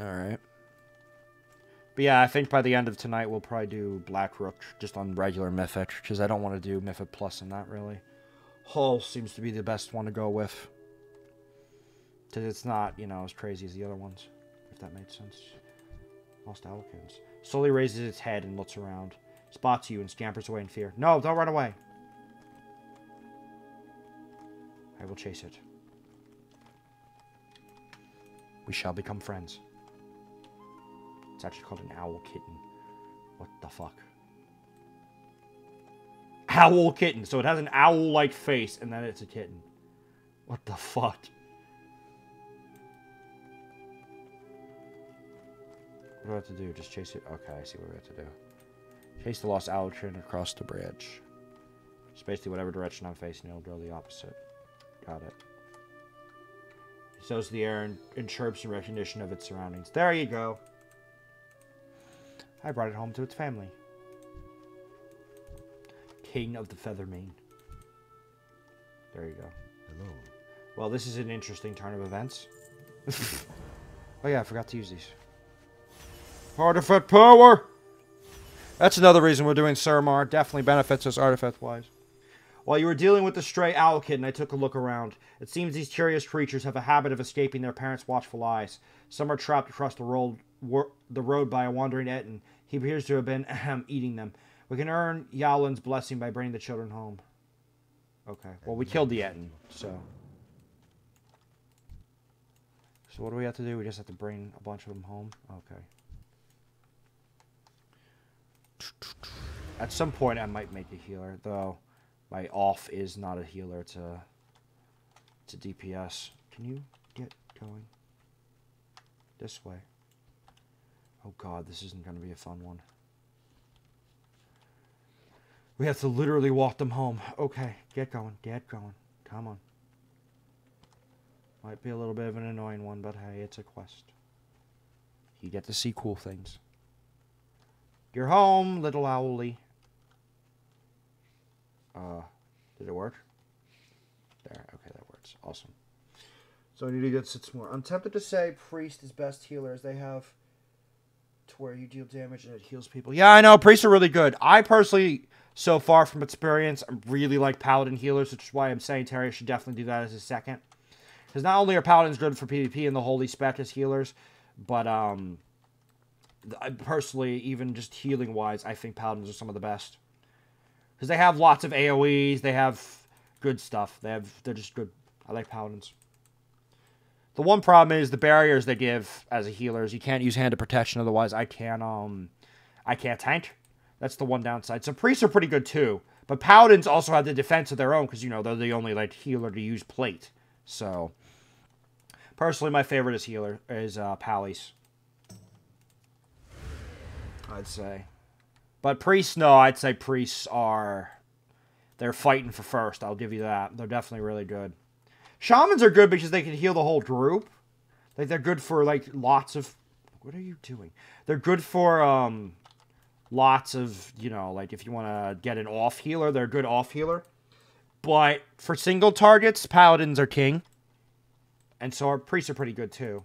Alright. But yeah, I think by the end of tonight, we'll probably do Black Rook just on regular Mythic, because I don't want to do Mythic Plus in that, really. Hull seems to be the best one to go with. Because it's not, you know, as crazy as the other ones, if that made sense. Lost Owlkins. Slowly raises its head and looks around. Spots you and scampers away in fear. No, don't run away. I will chase it. We shall become friends. It's actually called an owl kitten. What the fuck? Owl kitten. So it has an owl-like face, and then it's a kitten. What the fuck? What do I have to do? Just chase it? Okay, I see what we have to do. Chase the lost Xel'crin across the bridge. It's basically whatever direction I'm facing, it'll go the opposite. Got it. It sows the air and chirps in recognition of its surroundings. There you go. I brought it home to its family. King of the Feathermane. There you go. Hello. Well, this is an interesting turn of events. Oh yeah, I forgot to use these. Artifact power! That's another reason we're doing Surmar. Definitely benefits us artifact-wise. While you were dealing with the stray owl kitten, I took a look around. It seems these curious creatures have a habit of escaping their parents' watchful eyes. Some are trapped across the road by a wandering Etten. He appears to have been eating them. We can earn Yowlin's blessing by bringing the children home. Okay. Well, we killed the Etten, so... So what do we have to do? We just have to bring a bunch of them home? Okay. At some point, I might make a healer, though my off is not a healer, it's a DPS. Can you get going? This way. Oh god, this isn't going to be a fun one. We have to literally walk them home. Okay, get going, get going. Come on. Might be a little bit of an annoying one, but hey, it's a quest. You get to see cool things. You're home, little owlie. Did it work? There, okay, that works. Awesome. So I need to get 6 more. I'm tempted to say Priest is best healer, as they have to where you deal damage and it heals people. Yeah, I know, Priests are really good. I personally, so far from experience, I really like Paladin healers, which is why I'm saying Terry should definitely do that as his second. Because not only are Paladins good for PvP and the Holy Spec as healers, but personally, even just healing-wise, I think Paladins are some of the best. Because they have lots of AoEs, they have good stuff. They're just good. I like Paladins. The one problem is the barriers they give as a healer is you can't use Hand of Protection, otherwise I can't tank. That's the one downside. So Priests are pretty good too. But Paladins also have the defense of their own, because, you know, they're the only, like, healer to use plate. So, personally, my favorite is Pallies. I'd say. But Priests, no, I'd say Priests they're fighting for first, I'll give you that. They're definitely really good. Shamans are good because they can heal the whole group. Like, they're good for, like, lots of... What are you doing? They're good for, lots of, you know, like, if you want to get an off healer, they're a good off healer. But for single targets, Paladins are king. And so our Priests are pretty good, too.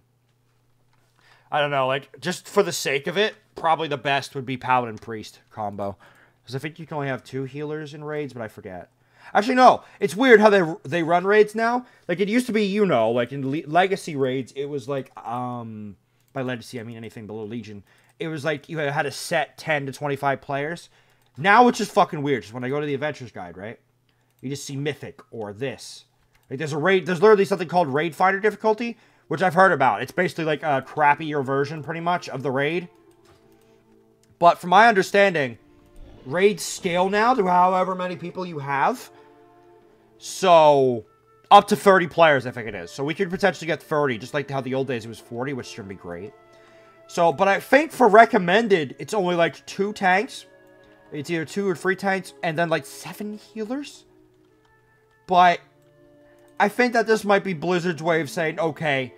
I don't know, like, just for the sake of it, probably the best would be Paladin Priest combo. Because I think you can only have 2 healers in raids, but I forget. Actually, no. It's weird how they run raids now. Like, it used to be, you know, like in Legacy raids, it was like, by Legacy, I mean anything below Legion. It was like you had a set 10 to 25 players. Now it's just fucking weird. Just when I go to the Adventurer's Guide, right? You just see Mythic or this. Like, there's literally something called Raid Finder difficulty, which I've heard about. It's basically like a crappier version, pretty much, of the raid. But from my understanding, raids scale now to however many people you have. So, up to 30 players, I think it is. So we could potentially get 30, just like how the old days it was 40, which should be great. So, but I think for recommended, it's only like 2 tanks. It's either 2 or 3 tanks, and then like 7 healers. But I think that this might be Blizzard's way of saying, okay,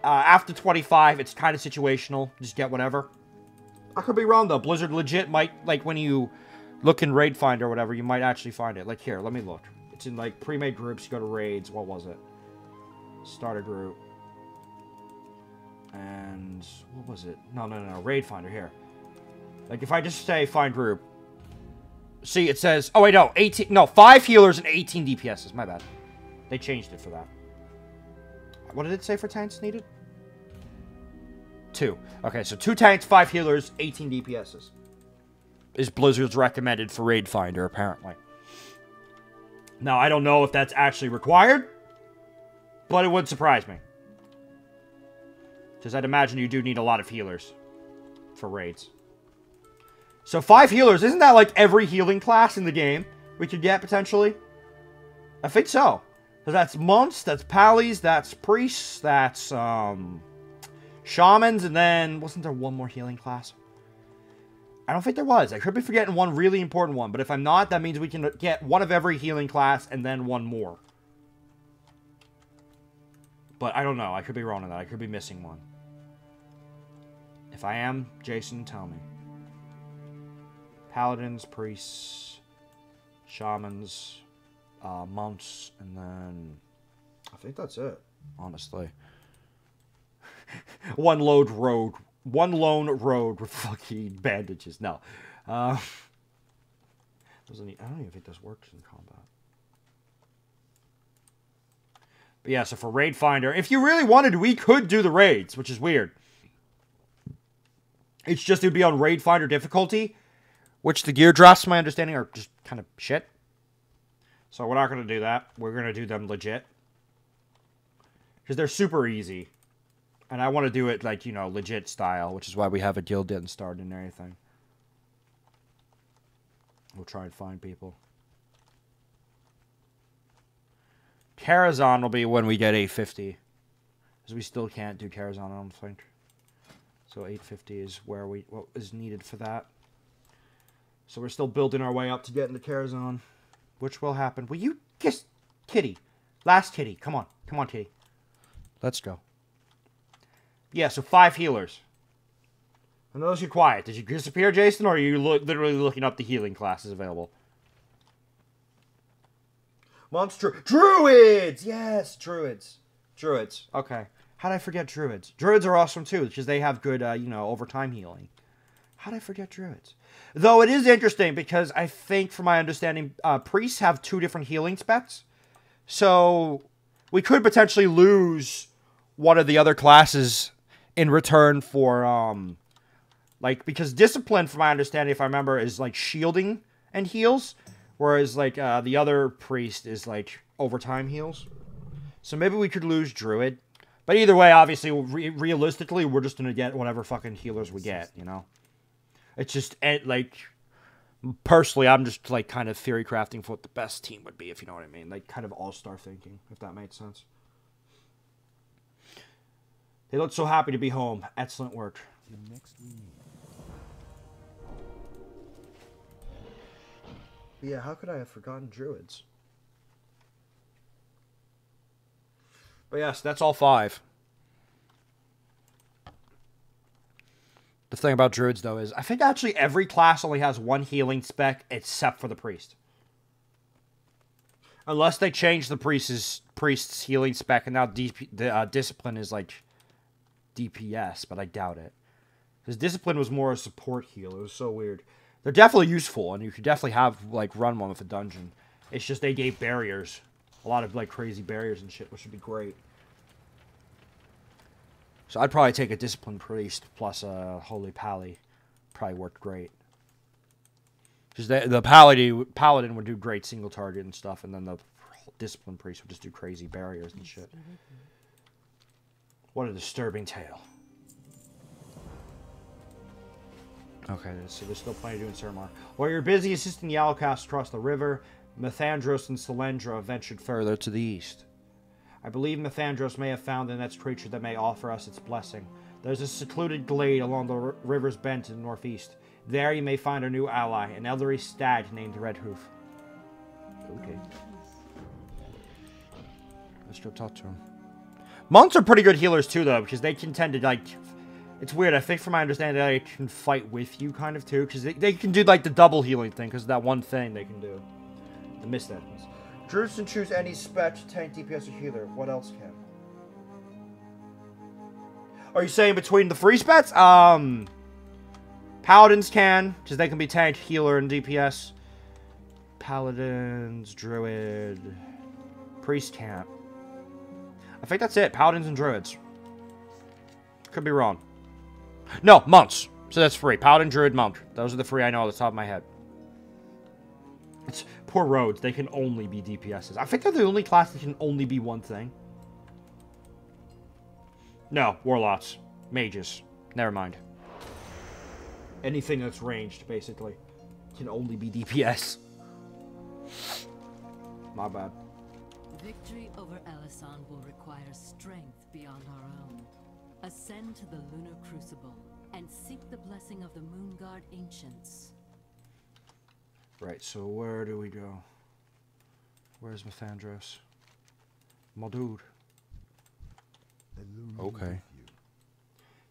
after 25, it's kind of situational. Just get whatever. I could be wrong, though. Blizzard legit might, like, when you look in Raid Finder or whatever, you might actually find it. Like, here, let me look. It's in, like, pre-made groups. You go to raids. What was it? Start a group. And what was it? No, Raid Finder here. Like if I just say find group. See, it says, oh wait, no, 18, no, 5 healers and 18 DPSs. My bad. They changed it for that. What did it say for tanks needed? 2. Okay, so 2 tanks, 5 healers, 18 DPSs. Is Blizzard's recommended for Raid Finder, apparently. Now, I don't know if that's actually required, but it wouldn't surprise me. Because I'd imagine you do need a lot of healers for raids. So 5 healers, isn't that like every healing class in the game we could get, potentially? I think so. So that's monks, that's pallies, that's priests, that's shamans, and then wasn't there one more healing class? I don't think there was. I could be forgetting one really important one, but if I'm not, that means we can get one of every healing class and then one more. But I don't know. I could be wrong on that. I could be missing one. If I am, Jason, tell me. Paladins, priests, shamans, monks, and then I think that's it, honestly. One lone road with fucking bandages. No. I don't even think this works in combat. But yeah, so for Raid Finder, if you really wanted, we could do the raids, which is weird. It's just it would be on Raid Finder difficulty, which the gear drops, to my understanding, are just kind of shit. So we're not going to do that. We're going to do them legit. Because they're super easy. And I want to do it, like, you know, legit style, which is why we have a guild getting started and everything. We'll try and find people. Karazhan will be when we get 850. Because we still can't do Karazhan, I don't think. So 850 is what is needed for that. So we're still building our way up to getting the Karazhan. Which will happen. Will you kiss Kitty? Last Kitty. Come on. Come on, Kitty. Let's go. Yeah, so 5 healers. I notice you're quiet. Did you disappear, Jason, or are you literally looking up the healing classes available? Monster Druids! Yes, Druids. Druids. Okay. How did I forget Druids? Druids are awesome, too, because they have good, you know, overtime healing. How did I forget Druids? Though it is interesting, because I think, from my understanding, priests have 2 different healing specs. So, we could potentially lose one of the other classes in return for, like, because Discipline, from my understanding, if I remember, is, like, shielding and heals. Whereas, like, the other priest is, like, overtime heals. So maybe we could lose Druid. But either way, obviously, realistically, we're just going to get whatever fucking healers we get, you know? It's just, like, personally, I'm just, like, kind of theory crafting for what the best team would be, if you know what I mean. Like, kind of all-star thinking, if that makes sense. They look so happy to be home. Excellent work. Yeah, how could I have forgotten Druids? But yes, that's all 5. The thing about Druids, though, is I think actually every class only has 1 healing spec except for the Priest. Unless they change the Priest's healing spec, and now Discipline is, like, DPS, but I doubt it. Because Discipline was more a support heal. It was so weird. They're definitely useful, and you could definitely have, like, run one with a dungeon. It's just they gave barriers. A lot of, like, crazy barriers and shit, which would be great. So I'd probably take a Discipline Priest plus a Holy Pally. Probably worked great. Because the Paladin would do great single target and stuff, and then the Discipline Priest would just do crazy barriers and shit. What a disturbing tale. Okay, so there's still plenty to do in Suramar. While you're busy assisting Yalcast across the river, Methandros and Selendra ventured further to the east. I believe Methandros may have found the next creature that may offer us its blessing. There's a secluded glade along the river's bend to the northeast. There you may find a new ally, an elderly stag named Redhoof. Okay. Let's go talk to him. Monks are pretty good healers too, though, because they can tend to, like... It's weird, I think from my understanding they can fight with you, kind of, too. Because they can do, like, the double healing thing, because that one thing they can do. The mist enemies. Druids can choose any spec, tank, DPS, or healer. What else can? Are you saying between the free spets? Paladins can, because they can be tank, healer, and DPS. Paladins, Druid, Priest can't. I think that's it. Paladins and Druids. Could be wrong. No, Monks. So that's free. Paladin, Druid, Monk. Those are the three I know off the top of my head. It's poor roads. They can only be DPSs. I think they're the only class that can only be one thing. No, Warlocks. Mages. Never mind. Anything that's ranged, basically, can only be DPS. My bad. Victory over Elysan will require strength beyond our own. Ascend to the Lunar Crucible and seek the blessing of the Moonguard Ancients. Right, so where do we go? Where's Methandros? My dude. Okay.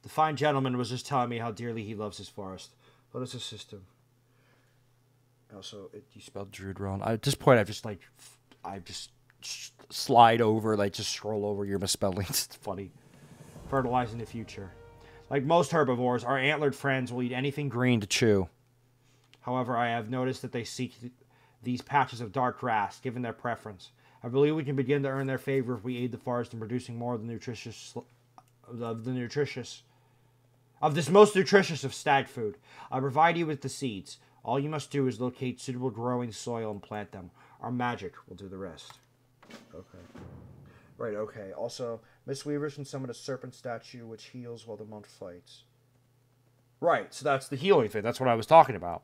The fine gentleman was just telling me how dearly he loves his forest. Let us assist him. Also, you spelled Druid wrong. At this point, I just slide over, just scroll over your misspellings. It's funny. Fertilizing the future. Like most herbivores, our antlered friends will eat anything green to chew. However, I have noticed that they seek these patches of dark grass, given their preference. I believe we can begin to earn their favor if we aid the forest in producing more of the this most nutritious of stag food. I'll provide you with the seeds. All you must do is locate suitable growing soil and plant them. Our magic will do the rest. Okay. Right, okay. Also, Miss Weavers can summon a serpent statue which heals while the monk fights. Right, so that's the healing thing. That's what I was talking about.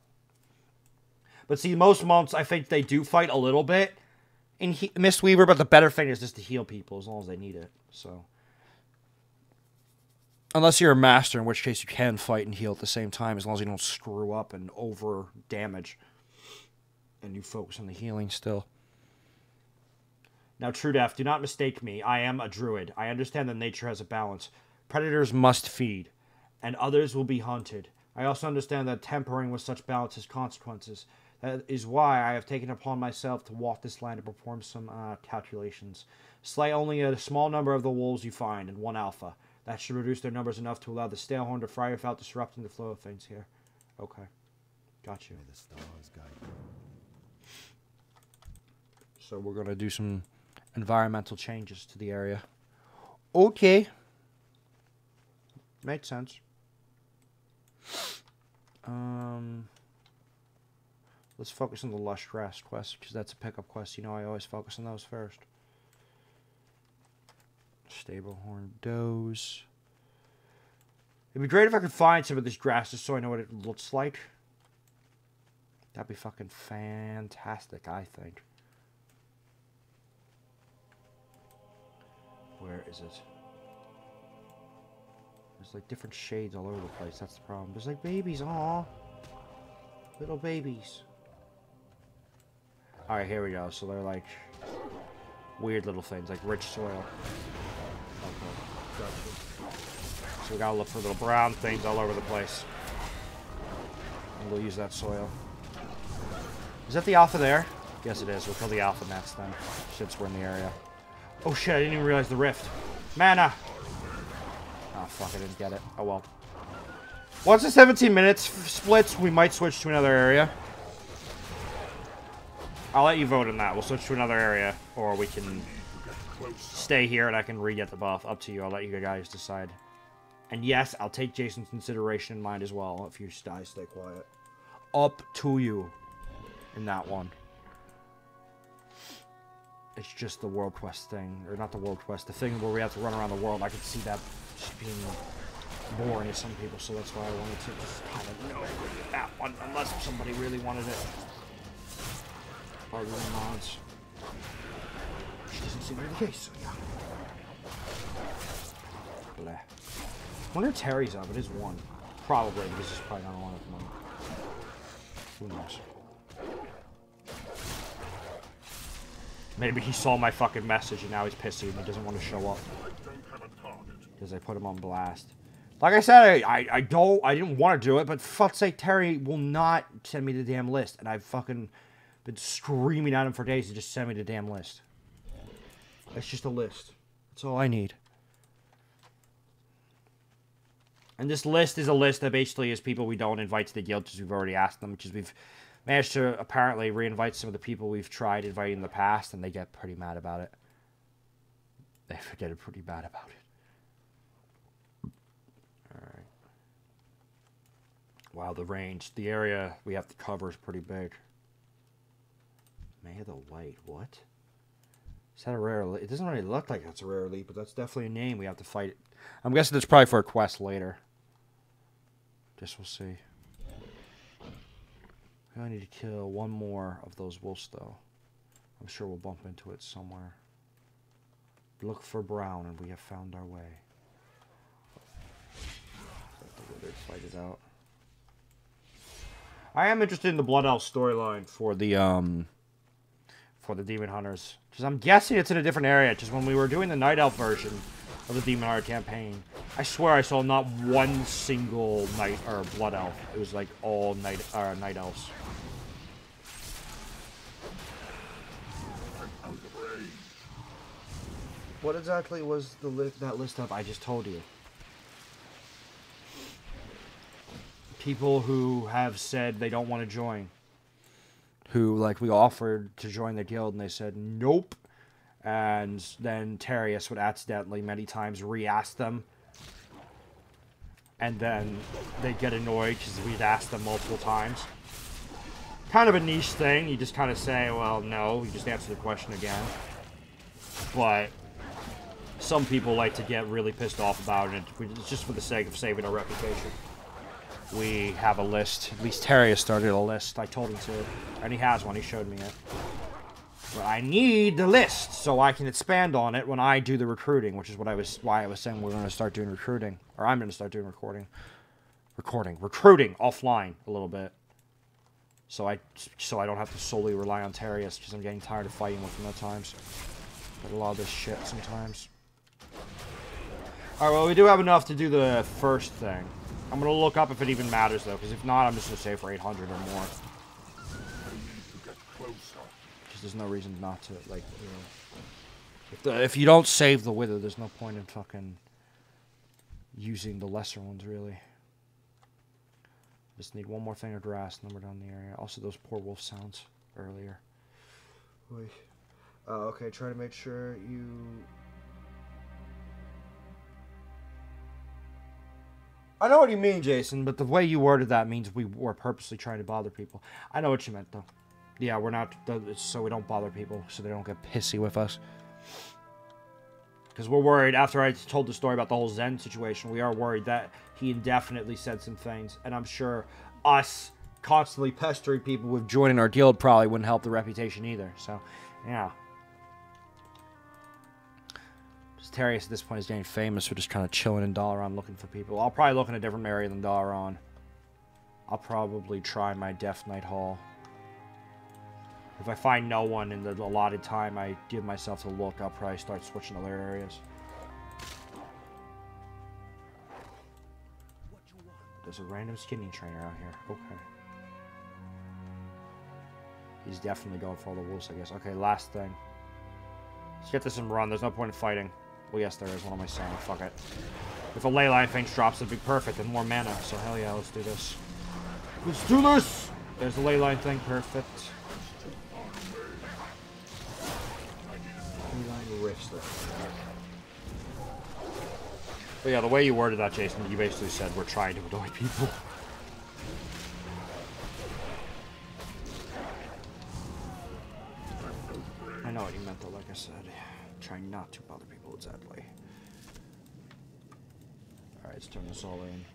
But see, most monks, I think they do fight a little bit in Mistweaver, but the better thing is just to heal people as long as they need it. So, unless you're a master, in which case you can fight and heal at the same time, as long as you don't screw up and over damage, and you focus on the healing still. Now, Truedeath, do not mistake me. I am a druid. I understand that nature has a balance. Predators must feed, and others will be hunted. I also understand that tempering with such balance has consequences. That is why I have taken upon myself to walk this land and perform some calculations. Slay only a small number of the wolves you find, and one alpha. That should reduce their numbers enough to allow the Stalehorn to fry without disrupting the flow of things here. Okay. Got you. May the stars guide you. So we're going to do some environmental changes to the area. Okay. Makes sense. Let's focus on the Lush Grass quest, because that's a pickup quest. You know, I always focus on those first. Stablehorn does. It'd be great if I could find some of this grass just so I know what it looks like. That'd be fucking fantastic, I think. Where is it? There's like different shades all over the place. That's the problem. There's like babies. Aw. Little babies. Alright, here we go. So they're like weird little things, like rich soil. Okay. Gotcha. So we gotta look for little brown things all over the place. And we'll use that soil. Is that the alpha there? Yes, it is. We'll kill the alpha next then, since we're in the area. Oh shit, I didn't even realize the rift. Mana! Oh fuck, I didn't get it. Oh well. Once the 17 minutes splits, we might switch to another area. I'll let you vote on that. We'll switch to another area, or we can stay here and I can re-get the buff. Up to you. I'll let you guys decide. And yes, I'll take Jason's consideration in mind as well. If you guys stay quiet. Up to you in that one. It's just the world quest thing. Or not the world quest. The thing where we have to run around the world. I can see that just being boring to some people. So that's why I wanted to just kind of know that one. Unless somebody really wanted it. Pardon the mods. Which doesn't seem to be the case. So yeah. Blah. I wonder if Terry's up. It is 1. Probably, because he's probably not on at the moment. Who knows? Maybe he saw my fucking message and now he's pissy and he doesn't want to show up. Because I put him on blast. Like I said, I didn't want to do it, but for fuck's sake, Terry will not send me the damn list. And I've fucking been screaming at him for days to just send me the damn list. It's just a list. That's all I need. And this list is a list that basically is people we don't invite to the guild because we've already asked them, because we've managed to apparently re-invite some of the people we've tried inviting in the past, and they get pretty mad about it. They get pretty bad about it. Alright. Wow, the range. The area we have to cover is pretty big. May of the White. What? Is that a rare elite? It doesn't really look like it's a rare elite, but that's definitely a name we have to fight. I'm guessing it's probably for a quest later. Guess we'll see. I need to kill one more of those wolves, though. I'm sure we'll bump into it somewhere. Look for Brown, and we have found our way. Let the wizard fight it out. I am interested in the Blood Elf storyline for the Demon Hunters, because I'm guessing it's in a different area. Just when we were doing the Night Elf version of the Demon Hunter campaign, I swear I saw not one single Night or Blood Elf. It was like all Night Elves. What exactly was that list of? I just told you. People who have said they don't want to join. Who, like, we offered to join the guild, and they said, nope. And then Terius would accidentally, many times, re-ask them. And then they'd get annoyed, because we'd ask them multiple times. Kind of a niche thing. You just kind of say, well, no. You just answer the question again. But some people like to get really pissed off about it. It's just for the sake of saving our reputation. We have a list. At least Terius started a list. I told him to. And he has one. He showed me it. But I need the list so I can expand on it when I do the recruiting, which is why I was saying we're going to start doing recruiting. Or I'm going to start doing recruiting offline a little bit. So I don't have to solely rely on Terius, because I'm getting tired of fighting with him at times. But a lot of this shit sometimes. Alright, well, we do have enough to do the first thing. I'm going to look up if it even matters, though, because if not, I'm just going to save for 800 or more. Because there's no reason not to, like, you know. If you don't save the Wither, there's no point in fucking using the lesser ones, really. Just need one more thing of grass, and then we're down the area. Also, those poor wolf sounds earlier. Wait. Okay, try to make sure you... I know what you mean, Jason, but the way you worded that means we were purposely trying to bother people. I know what you meant, though. Yeah, we're not... It's so we don't bother people, so they don't get pissy with us. Because we're worried, after I told the story about the whole Zen situation, we are worried that he indefinitely said some things. And I'm sure us constantly pestering people with joining our guild probably wouldn't help the reputation either. So, yeah. Terius at this point is getting famous for just kind of chilling in Dalaran looking for people. I'll probably look in a different area than Dalaran. I'll probably try my Death Knight Hall. If I find no one in the allotted time I give myself to look, I'll probably start switching to other areas. There's a random skinny trainer out here. Okay. He's definitely going for all the wolves, I guess. Okay, last thing. Let's get this and run. There's no point in fighting. Well, yes, there is. What am I saying? Fuck it. If a Leyline Finch drops, it'd be perfect and more mana. So, hell yeah, let's do this. Let's do this! There's the Leyline thing. Perfect. Leyline Rifts, though. But yeah, the way you worded that, Jason, you basically said we're trying to annoy people. I know what you meant, though, like I said. Trying not to bother people, exactly. Alright, let's turn this all in.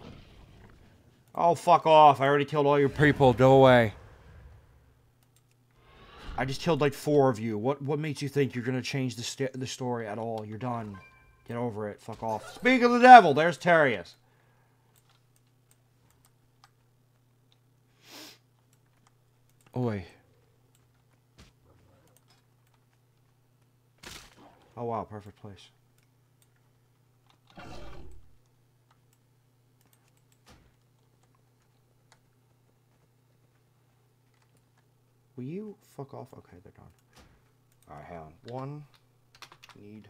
Oh, fuck off. I already killed all your people. Go away. I just killed like 4 of you. What makes you think you're going to change the story at all? You're done. Get over it. Fuck off. Speak of the devil. There's Terius. Oi. Oh, wow. Perfect place. Will you fuck off? Okay, they're gone. Alright, hang on. One. Need...